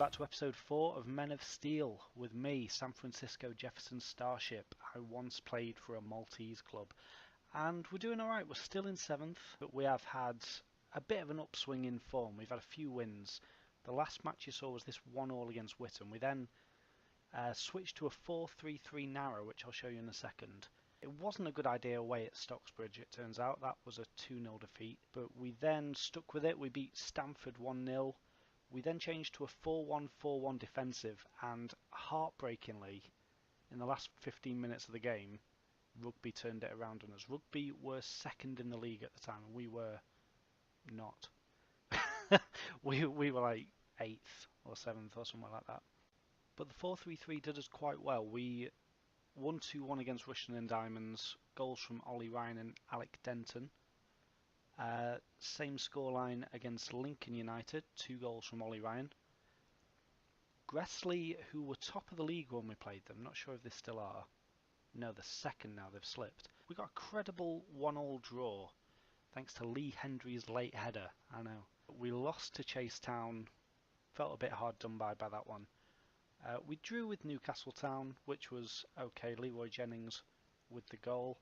back to episode 4 of Men of Steel with me, San Francisco Jefferson Starship. I once played for a Maltese club and we're doing alright. We're still in 7th, but we have had a bit of an upswing in form. We've had a few wins. The last match you saw was this 1-1 against Witton. We then switched to a 4-3-3 narrow, which I'll show you in a second. It wasn't a good idea away at Stocksbridge, it turns out. That was a 2-0 defeat, but we then stuck with it. We beat Stamford 1-0. We then changed to a 4-1-4-1 defensive, and heartbreakingly, in the last 15 minutes of the game, Rugby turned it around on us. Rugby were second in the league at the time, and we were not. we were like 8th or 7th or something like that. But the 4-3-3 did us quite well. We won 2-1 against Rushden and Diamonds, goals from Ollie Ryan and Alec Denton. Same scoreline against Lincoln United, 2 goals from Ollie Ryan. Gressley, who were top of the league when we played them, not sure if they still are. No, they're second now, they've slipped. We got a credible 1-1 draw, thanks to Lee Hendry's late header, I know. We lost to Chase Town, felt a bit hard done by that one. We drew with Newcastle Town, which was okay, Leroy Jennings with the goal.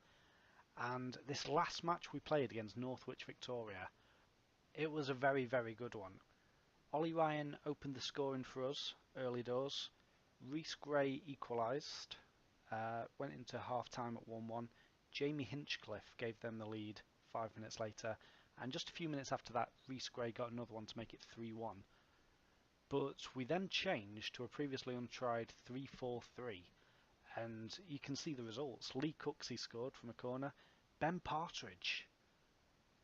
And this last match we played against Northwich Victoria, it was a very, very good one. Ollie Ryan opened the scoring for us early doors. Reece Gray equalised, went into half-time at 1-1. Jamie Hinchcliffe gave them the lead 5 minutes later. And just a few minutes after that, Reece Gray got another one to make it 3-1. But we then changed to a previously untried 3-4-3. And you can see the results. Lee Cooksey scored from a corner. Ben Partridge,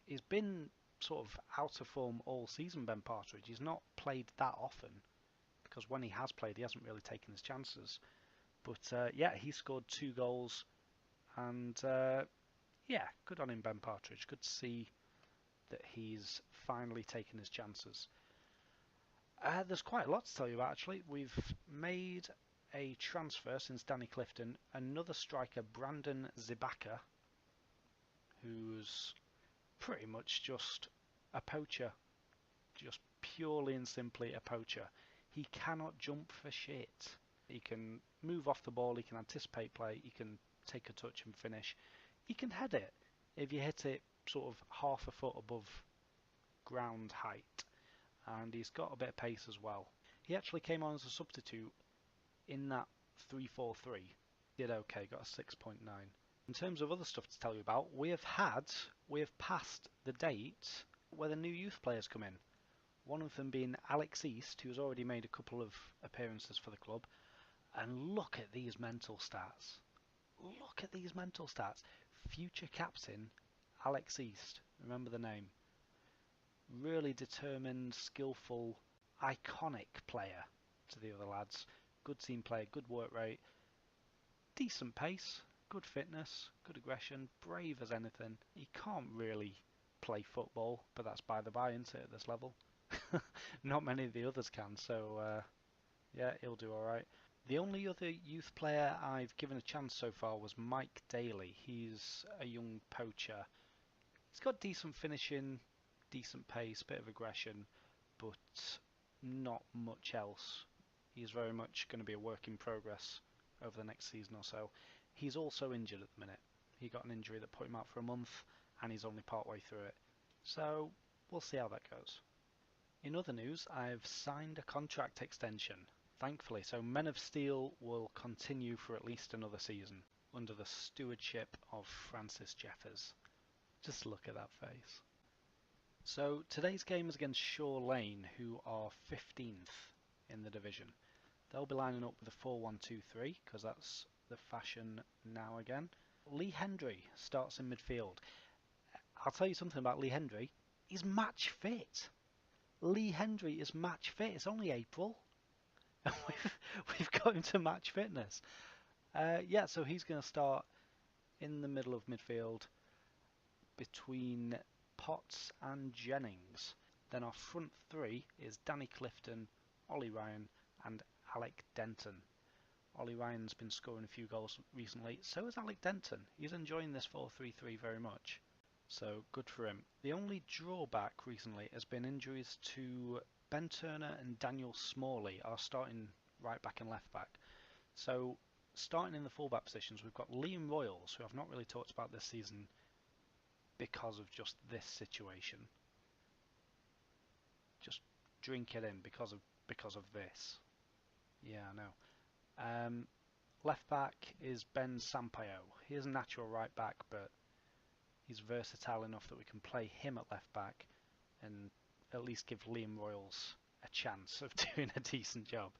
he's been sort of out of form all season, Ben Partridge. He's not played that often, because when he has played, he hasn't really taken his chances. But yeah, he scored 2 goals, and yeah, good on him, Ben Partridge. Good to see that he's finally taken his chances. There's quite a lot to tell you about, actually. We've made a transfer since Danny Clifton, another striker, Brandon Zibaka, who's pretty much just a poacher, just purely and simply a poacher. He cannot jump for shit. He can move off the ball, he can anticipate play, he can take a touch and finish. He can head it if you hit it sort of half a foot above ground height, and he's got a bit of pace as well. He actually came on as a substitute in that 3-4-3, did okay, got a 6.9. In terms of other stuff to tell you about, we have passed the date where the new youth players come in. One of them being Alex East, who's already made a couple of appearances for the club. And look at these mental stats. Look at these mental stats. Future captain, Alex East. Remember the name. Really determined, skillful, iconic player to the other lads. Good team player, good work rate, decent pace, good fitness, good aggression, brave as anything. He can't really play football, but that's by the by, isn't it, at this level? Not many of the others can, so yeah, he'll do alright. The only other youth player I've given a chance so far was Mike Daly. He's a young poacher. He's got decent finishing, decent pace, bit of aggression, but not much else. He's very much going to be a work in progress over the next season or so. He's also injured at the minute. He got an injury that put him out for a month, and he's only part way through it. So we'll see how that goes. In other news, I've signed a contract extension, thankfully, so Men of Steel will continue for at least another season under the stewardship of Francis Jeffers. Just look at that face. So today's game is against Shaw Lane, who are 15th in the division. They'll be lining up with a 4-1-2-3 because that's the fashion now again. Lee Hendry starts in midfield. I'll tell you something about Lee Hendry. He's match fit. Lee Hendry is match fit. It's only April, and we've got him to match fitness. Yeah, so he's going to start in the middle of midfield between Potts and Jennings. Then our front three is Danny Clifton, Ollie Ryan, and Alec Denton. Ollie Ryan's been scoring a few goals recently, so is Alec Denton. He's enjoying this 4-3-3 very much, so good for him. The only drawback recently has been injuries to Ben Turner and Daniel Smalley are starting right back and left back. So starting in the fullback positions, we've got Liam Royals, who I've not really talked about this season because of just this situation. Just drink it in because of this. Yeah, I know. Left back is Ben Sampaio. He is a natural right back, but he's versatile enough that we can play him at left back and at least give Liam Royals a chance of doing a decent job.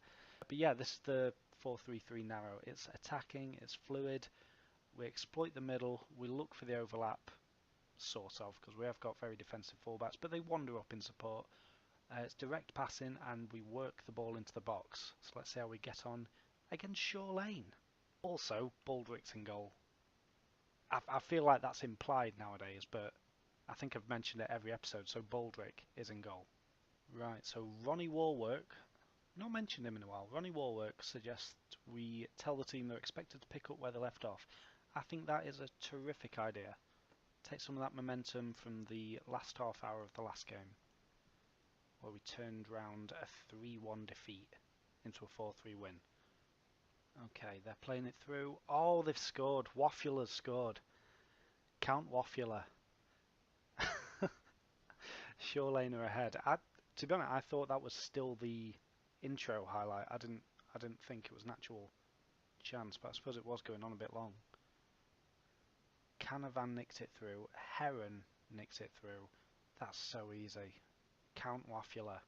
But yeah, this is the 4-3-3 narrow. It's attacking, it's fluid, we exploit the middle, we look for the overlap, sort of, because we have got very defensive fullbacks, but they wander up in support. It's direct passing and we work the ball into the box. So let's see how we get on against Shaw Lane. Also, Baldrick's in goal. I feel like that's implied nowadays, but I think I've mentioned it every episode, so Baldrick is in goal. Right, so Ronnie Warwork, not mentioned him in a while. Ronnie Warwork suggests we tell the team they're expected to pick up where they left off. I think that is a terrific idea. Take some of that momentum from the last half hour of the last game, where we turned round a 3-1 defeat into a 4-3 win. Okay, they're playing it through. Oh, they've scored. Waffula's scored. Count Waffula. Shaw Lane are ahead. To be honest, I thought that was still the intro highlight. I didn't think it was an actual chance, but I suppose it was going on a bit long. Canavan nicked it through. Heron nicked it through. That's so easy. Count Waffula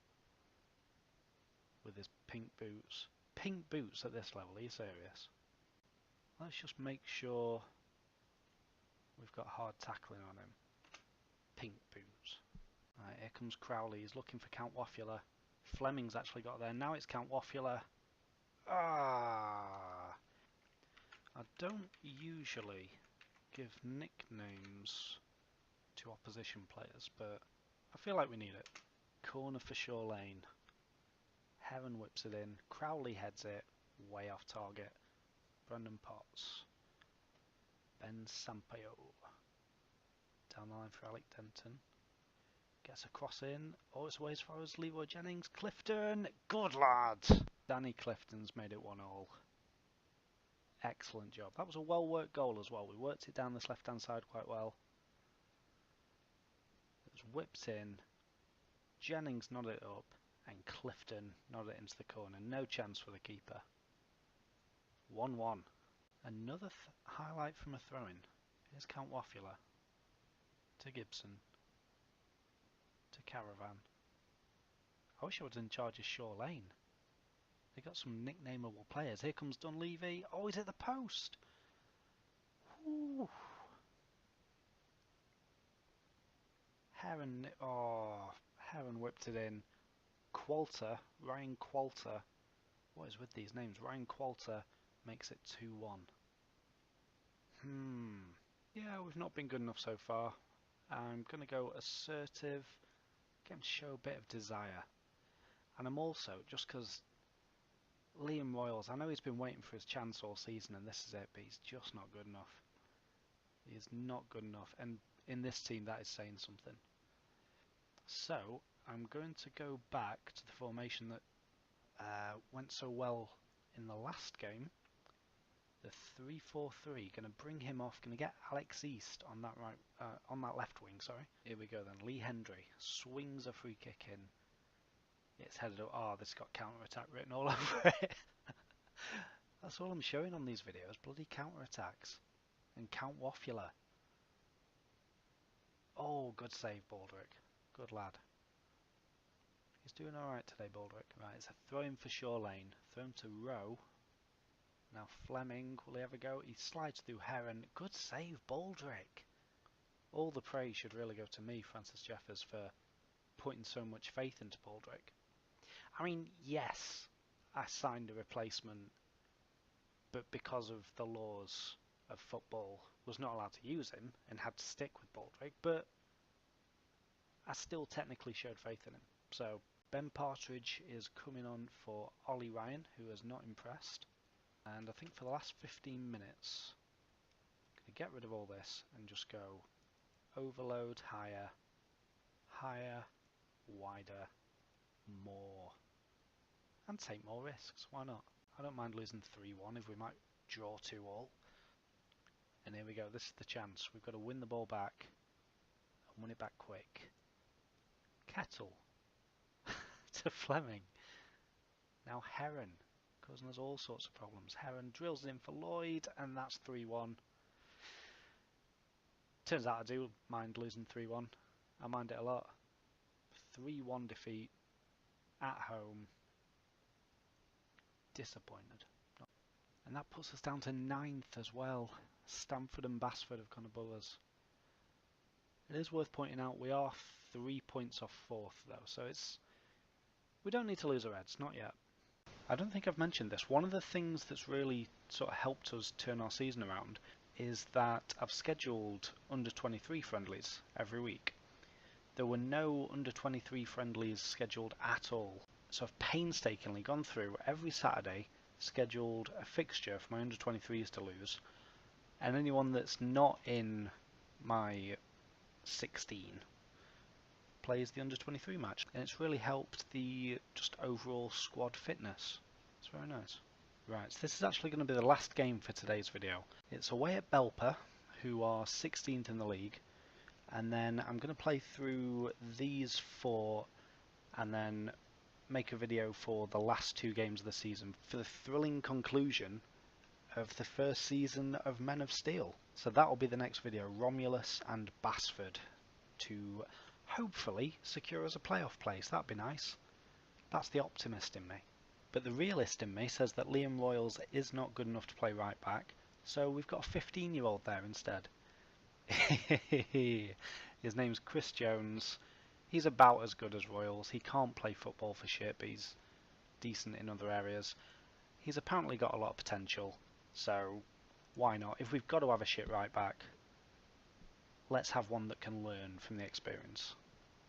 with his pink boots. Pink boots at this level, are you serious? Let's just make sure we've got hard tackling on him. Pink boots. Right, here comes Crowley. He's looking for Count Waffula. Fleming's actually got there. Now it's Count Waffula. Ah! I don't usually give nicknames to opposition players, but I feel like we need it. Corner for Shaw Lane. Heron whips it in. Crowley heads it. Way off target. Brandon Potts. Ben Sampaio. Down the line for Alec Denton. Gets a cross in. Oh, it's away as far as Leroy Jennings. Clifton. Good lad. Danny Clifton's made it 1-1. Excellent job. That was a well-worked goal as well. We worked it down this left-hand side quite well. It was whipped in. Jennings nodded it up. And Clifton nodded it into the corner. No chance for the keeper. 1-1. Another highlight from a throw-in. Here's Count Waffula. To Gibson. To Caravan. I wish I was in charge of Shaw Lane. They got some nicknameable players. Here comes Dunleavy. Oh, he's at the post. Ooh. Heron. Oh, Heron whipped it in. Qualter. Ryan Qualter. What is with these names? Ryan Qualter makes it 2-1. Yeah, we've not been good enough so far. I'm going to go assertive. Get him to show a bit of desire. And I'm also, just because Liam Royals, I know he's been waiting for his chance all season and this is it, but he's just not good enough. He is not good enough, and in this team that is saying something. So, I'm going to go back to the formation that went so well in the last game. The 3-4-3, going to bring him off, going to get Alex East on that on that left wing, sorry. Here we go then, Lee Hendry swings a free kick in. It's headed up. Oh, this got counter-attack written all over it. That's all I'm showing on these videos, bloody counter-attacks. And Count Waffula. Oh, good save, Baldrick. Good lad. He's doing alright today, Baldrick. Right, it's a throw-in for Shaw Lane. Throw him to Rowe. Now Fleming, will he ever go? He slides through Heron. Good save, Baldrick. All the praise should really go to me, Francis Jeffers, for putting so much faith into Baldrick. I mean, yes, I signed a replacement, but because of the laws of football, was not allowed to use him and had to stick with Baldrick, but I still technically showed faith in him. So Ben Partridge is coming on for Ollie Ryan, who has not impressed. And I think for the last 15 minutes, I'm going to get rid of all this and just go overload, higher, higher, wider, more and take more risks. Why not? I don't mind losing 3-1 if we might draw 2-2. And here we go, this is the chance. We've got to win the ball back and win it back quick. Kettle to Fleming. Now Heron, causing us all sorts of problems. Heron drills in for Lloyd, and that's 3-1. Turns out I do mind losing 3-1. I mind it a lot. 3-1 defeat at home. Disappointed. And that puts us down to 9th as well. Stamford and Basford have gone above us. It is worth pointing out we are 3 points off 4th though, so we don't need to lose our heads, not yet. I don't think I've mentioned this. One of the things that's really sort of helped us turn our season around is that I've scheduled under 23 friendlies every week. There were no under 23 friendlies scheduled at all, so I've painstakingly gone through every Saturday, scheduled a fixture for my under 23s to lose, and anyone that's not in my 16 plays the under 23 match, and it's really helped the just overall squad fitness. It's very nice. Right, so this is actually going to be the last game for today's video. It's away at Belper, who are 16th in the league, and then I'm going to play through these 4 and then make a video for the last 2 games of the season for the thrilling conclusion of the first season of Men of Steel. So that will be the next video, Romulus and Basford, to hopefully secure us a playoff place. That'd be nice. That's the optimist in me. But the realist in me says that Liam Royals is not good enough to play right back, so we've got a 15-year-old there instead. His name's Chris Jones. He's about as good as Royals. He can't play football for shit, but he's decent in other areas. He's apparently got a lot of potential, so why not? If we've got to have a shit right back, let's have one that can learn from the experience.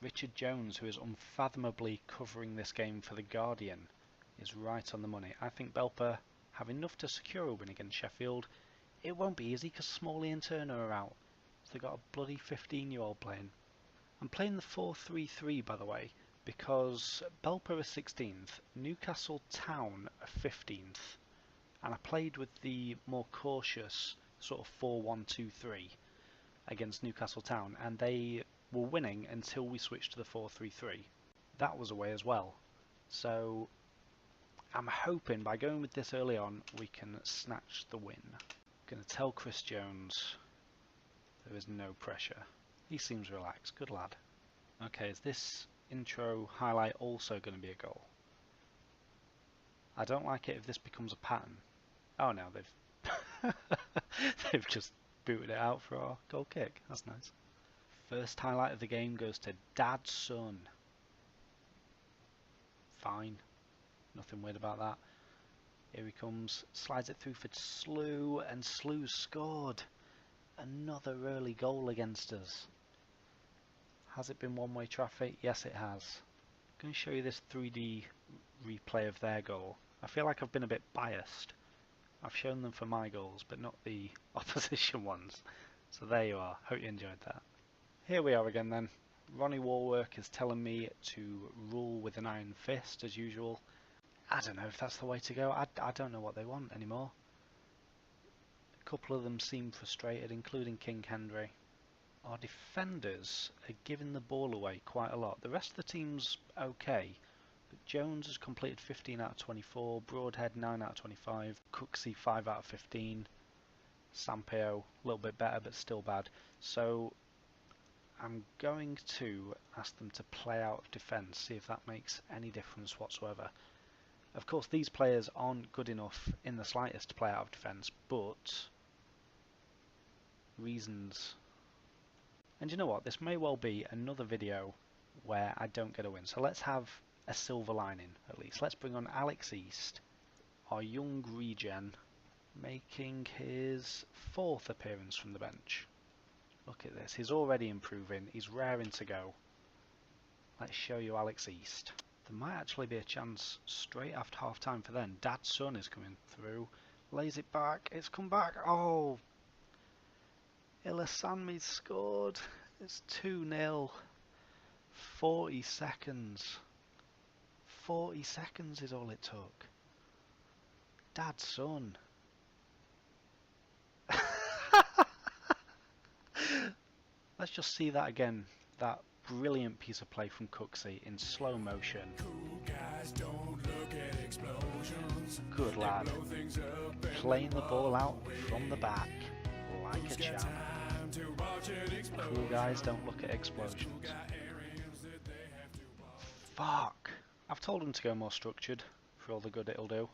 Richard Jones, who is unfathomably covering this game for The Guardian, is right on the money. I think Belper have enough to secure a win against Sheffield. It won't be easy because Smalley and Turner are out. So they've got a bloody 15-year-old playing. I'm playing the 4-3-3 by the way, because Belper are 16th, Newcastle Town are 15th, and I played with the more cautious sort of 4-1-2-3 against Newcastle Town, and they were winning until we switched to the 4-3-3. That was away as well. So I'm hoping by going with this early on we can snatch the win. I'm going to tell Chris Jones there is no pressure. He seems relaxed, good lad. Okay, is this intro highlight also going to be a goal? I don't like it if this becomes a pattern. Oh no, they've just booted it out for our goal kick. That's nice. First highlight of the game goes to Dad's son. Fine. Nothing weird about that. Here he comes. Slides it through for Slew, and Slew's scored. Another early goal against us. Has it been one-way traffic? Yes, it has. I'm going to show you this 3D replay of their goal. I feel like I've been a bit biased. I've shown them for my goals, but not the opposition ones. So there you are. Hope you enjoyed that. Here we are again then. Ronnie Warwork is telling me to rule with an iron fist as usual. I don't know if that's the way to go. I don't know what they want anymore. A couple of them seem frustrated, including King Henry. Our defenders are giving the ball away quite a lot. The rest of the team's okay, but Jones has completed 15 out of 24, Broadhead 9 out of 25, Cooksey 5 out of 15, Sampaio a little bit better but still bad. So I'm going to ask them to play out of defence, see if that makes any difference whatsoever. Of course these players aren't good enough in the slightest to play out of defence, but reasons. And you know what, this may well be another video where I don't get a win, so let's have a silver lining at least. Let's bring on Alex East, our young regen, making his 4th appearance from the bench. Look at this, he's already improving, he's raring to go. Let's show you Alex East. There might actually be a chance straight after half time for then. Dad's son is coming through, lays it back, it's come back, oh! Ilasanmi's scored. It's 2-0. 40 seconds. 40 seconds is all it took. Dad's son. Let's just see that again. That brilliant piece of play from Cooksey in slow motion. Good lad. Playing the ball out from the back like a champ. Cool guys don't look at explosions. Fuck. I've told him to go more structured for all the good it'll do.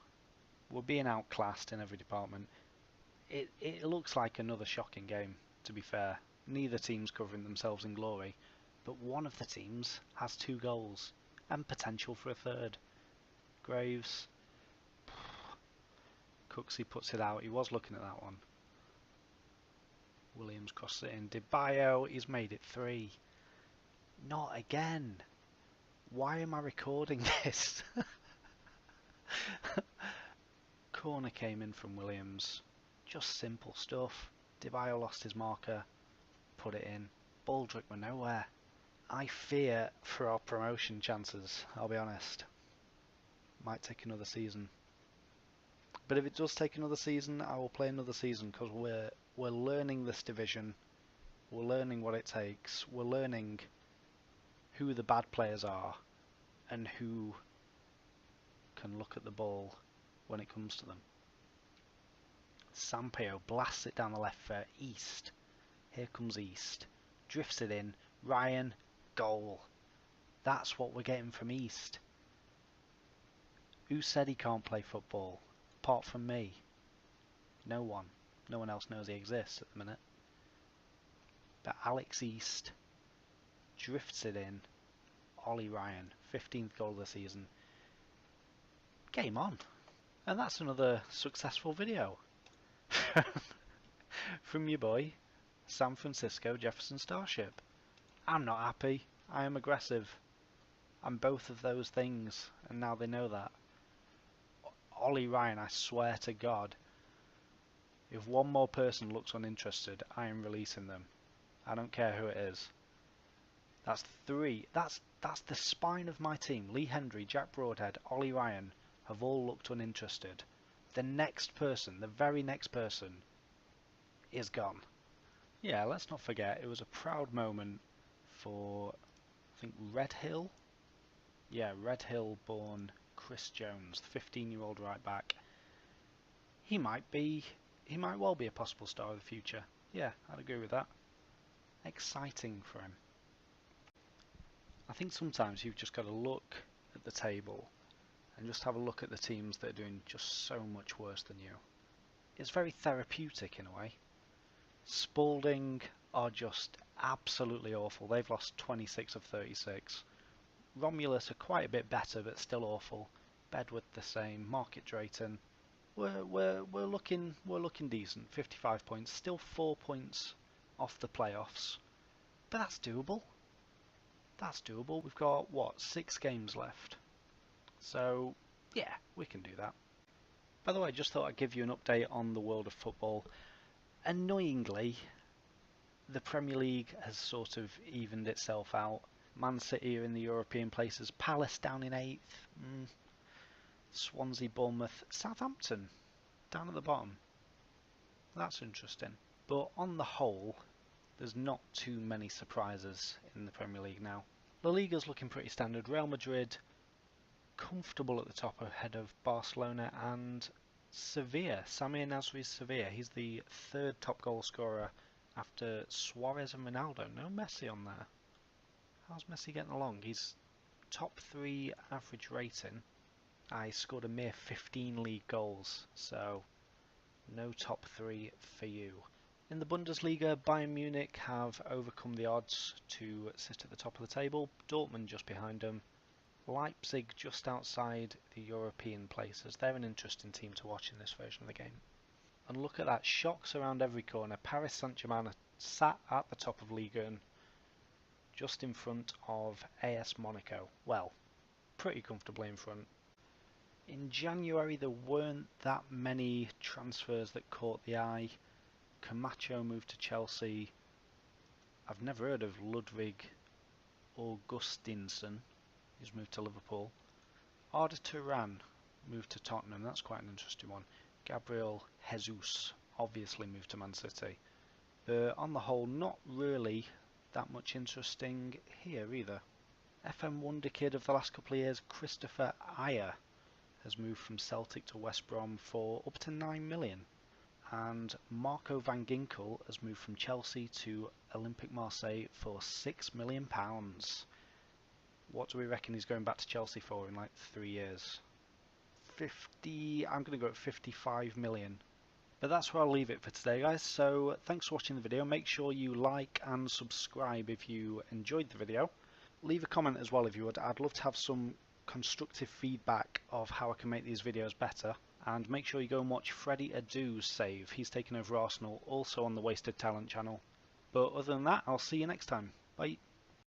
We're being outclassed in every department. It looks like another shocking game, to be fair. Neither team's covering themselves in glory, but one of the teams has 2 goals and potential for a third. Graves. Cooksey puts it out. He was looking at that one. Williams crosses it in. DeBio, he's made it 3. Not again. Why am I recording this? Corner came in from Williams. Just simple stuff. DeBio lost his marker. Put it in. Baldrick were nowhere. I fear for our promotion chances, I'll be honest. Might take another season. But if it does take another season, I will play another season because we're learning this division. We're learning what it takes. We're learning who the bad players are and who can look at the ball when it comes to them. Sampaio blasts it down the left foot. East. Here comes East. Drifts it in. Ryan. Goal. That's what we're getting from East. Who said he can't play football? Apart from me. No one. No one else knows he exists at the minute. But Alex East drifts it in. Ollie Ryan. 15th goal of the season. Game on. And that's another successful video. From your boy, San Francisco Jefferson Starship. I'm not happy. I am aggressive. I'm both of those things, and now they know that. Ollie Ryan, I swear to God, if one more person looks uninterested, I am releasing them. I don't care who it is. That's 3. That's the spine of my team. Lee Hendry, Jack Broadhead, Ollie Ryan have all looked uninterested. The next person, the very next person, is gone. Yeah, let's not forget, it was a proud moment for, I think, Red Hill? Yeah, Red Hill born Chris Jones, the 15-year-old right back. He might well be a possible star of the future. Yeah, I'd agree with that. Exciting for him. I think sometimes you've just got to look at the table and just have a look at the teams that are doing just so much worse than you. It's very therapeutic in a way. Spalding are just absolutely awful. They've lost 26 of 36. Romulus are quite a bit better, but still awful. Bedworth the same. Market Drayton. We're looking decent. 55 points. Still 4 points off the playoffs, but that's doable. That's doable. We've got what, 6 games left. So yeah, we can do that. By the way, I just thought I'd give you an update on the world of football. Annoyingly, the Premier League has sort of evened itself out. Man City are in the European places. Palace down in 8th. Swansea, Bournemouth, Southampton down at the bottom. That's interesting. But on the whole, there's not too many surprises in the Premier League now. La Liga's looking pretty standard. Real Madrid comfortable at the top ahead of Barcelona and Sevilla. Samir Nasri's Sevilla. He's the 3rd top goal scorer after Suarez and Ronaldo. No Messi on there. How's Messi getting along? He's top 3 average rating. I scored a mere 15 league goals, so no top 3 for you. In the Bundesliga, Bayern Munich have overcome the odds to sit at the top of the table. Dortmund just behind them. Leipzig just outside the European places. They're an interesting team to watch in this version of the game. And look at that, shocks around every corner. Paris Saint-Germain sat at the top of Ligue 1, just in front of AS Monaco. Well, pretty comfortably in front. In January there weren't that many transfers that caught the eye. Camacho moved to Chelsea. I've never heard of Ludwig Augustinsson. He's moved to Liverpool. Arda Turan moved to Tottenham. That's quite an interesting one. Gabriel Jesus obviously moved to Man City. On the whole, not really that much interesting here either. FM wonder kid of the last couple of years, Christopher Ayer, has moved from Celtic to West Brom for up to 9 million. And Marco van Ginkel has moved from Chelsea to Olympique Marseille for £6 million. What do we reckon he's going back to Chelsea for in like 3 years? I'm going to go at 55 million. But that's where I'll leave it for today, guys. So thanks for watching the video. Make sure you like and subscribe if you enjoyed the video. Leave a comment as well if you would. I'd love to have some constructive feedback of how I can make these videos better. And make sure you go and watch Freddie Adu's save. He's taken over Arsenal, also on the Wasted Talent channel. But other than that, I'll see you next time. Bye.